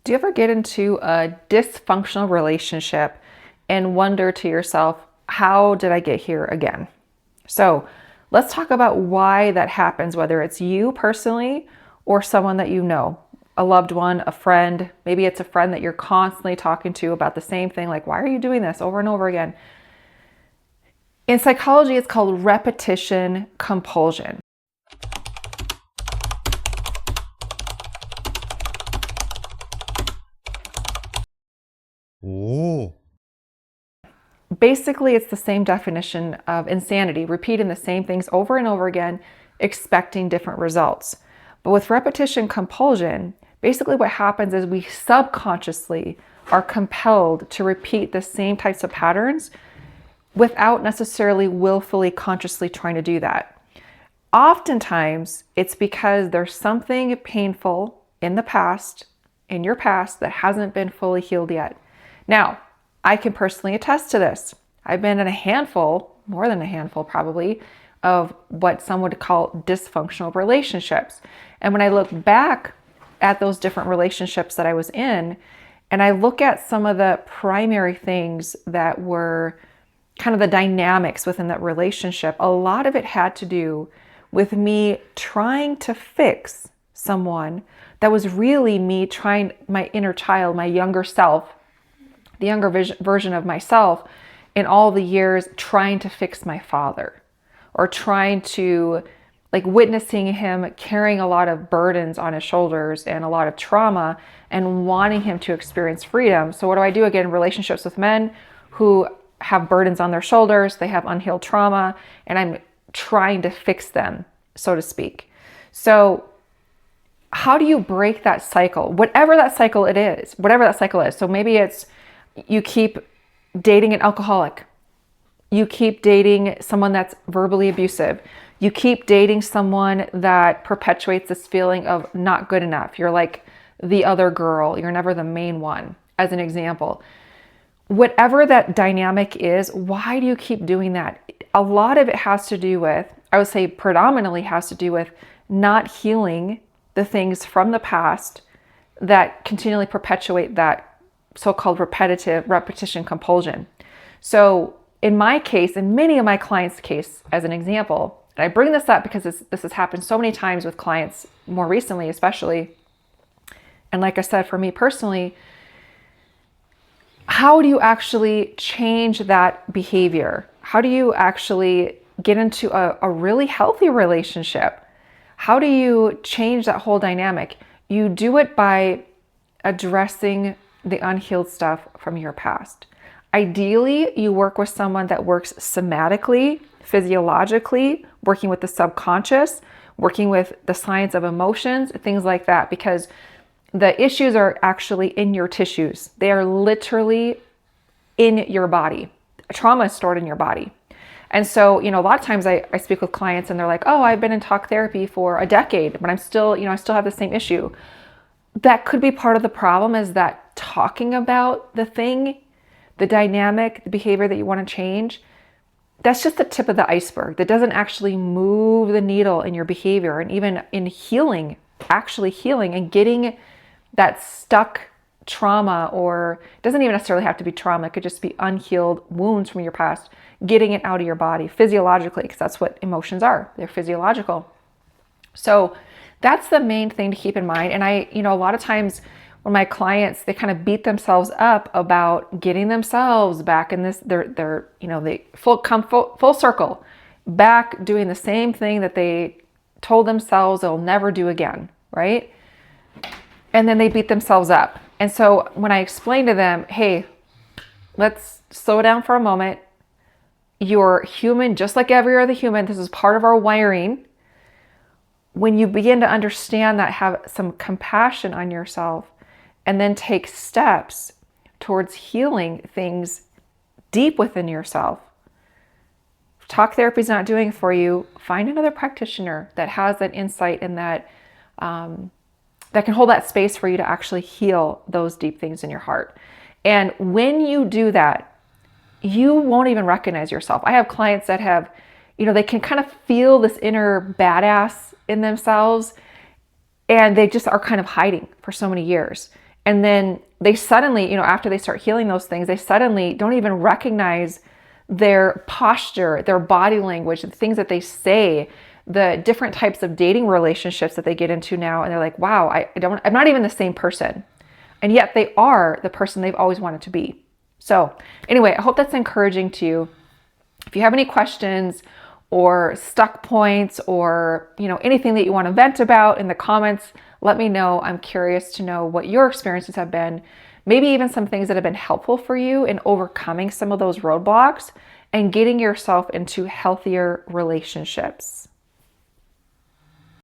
Do you ever get into a dysfunctional relationship and wonder to yourself, how did I get here again? So let's talk about why that happens, whether it's you personally or someone that you know, a loved one, a friend. Maybe it's a friend that you're constantly talking to about the same thing, like, why are you doing this over and over again? In psychology, it's called repetition compulsion. Ooh. Basically, it's the same definition of insanity, repeating the same things over and over again, expecting different results. But with repetition compulsion, basically what happens is we subconsciously are compelled to repeat the same types of patterns without necessarily willfully, consciously trying to do that. Oftentimes, it's because there's something painful in the past, in your past, that hasn't been fully healed yet. Now, I can personally attest to this. I've been in a handful, more than a handful probably, of what some would call dysfunctional relationships. And when I look back at those different relationships that I was in, and I look at some of the primary things that were kind of the dynamics within that relationship, a lot of it had to do with me trying to fix someone that was really me trying, my inner child, my younger self, the younger version of myself in all the years trying to fix my father, or trying to, like, witnessing him carrying a lot of burdens on his shoulders and a lot of trauma and wanting him to experience freedom. So what do I do again in relationships with men who have burdens on their shoulders, they have unhealed trauma, and I'm trying to fix them, so to speak. So how do you break that cycle? Whatever that cycle is. So maybe it's you keep dating an alcoholic. You keep dating someone that's verbally abusive. You keep dating someone that perpetuates this feeling of not good enough. You're like the other girl. You're never the main one, as an example. Whatever that dynamic is, why do you keep doing that? A lot of it has to do with, I would say predominantly has to do with not healing the things from the past that continually perpetuate that so-called repetition compulsion. So in my case, in many of my clients' case, as an example, and I bring this up because this has happened so many times with clients more recently, especially. And like I said, for me personally, how do you actually change that behavior? How do you actually get into a really healthy relationship? How do you change that whole dynamic? You do it by addressing the unhealed stuff from your past. Ideally, you work with someone that works somatically, physiologically, working with the subconscious, working with the science of emotions, things like that, because the issues are actually in your tissues. They are literally in your body. Trauma is stored in your body. And so, a lot of times I speak with clients and they're like, oh, I've been in talk therapy for a decade, but I'm still, I still have the same issue. That could be part of the problem, is that talking about the thing, the dynamic, the behavior that you want to change, that's just the tip of the iceberg. That doesn't actually move the needle in your behavior. And even in healing, actually healing and getting that stuck trauma, or it doesn't even necessarily have to be trauma. It could just be unhealed wounds from your past, getting it out of your body physiologically, because that's what emotions are. They're physiological. So that's the main thing to keep in mind. And a lot of times when my clients, they kind of beat themselves up about getting themselves back in this, they come full circle, back doing the same thing that they told themselves they'll never do again, right? And then they beat themselves up. And so when I explain to them, hey, let's slow down for a moment. You're human just like every other human. This is part of our wiring. When you begin to understand that, have some compassion on yourself, and then take steps towards healing things deep within yourself. If talk therapy is not doing it for you, find another practitioner that has that insight and that can hold that space for you to actually heal those deep things in your heart. And when you do that, you won't even recognize yourself. I have clients that have, they can kind of feel this inner badass in themselves, and they just are kind of hiding for so many years. And then they suddenly, after they start healing those things, they suddenly don't even recognize their posture, their body language, the things that they say, the different types of dating relationships that they get into now. And they're like, wow, I'm not even the same person. And yet they are the person they've always wanted to be. So anyway, I hope that's encouraging to you. If you have any questions or stuck points or, anything that you want to vent about in the comments, let me know. I'm curious to know what your experiences have been, maybe even some things that have been helpful for you in overcoming some of those roadblocks and getting yourself into healthier relationships.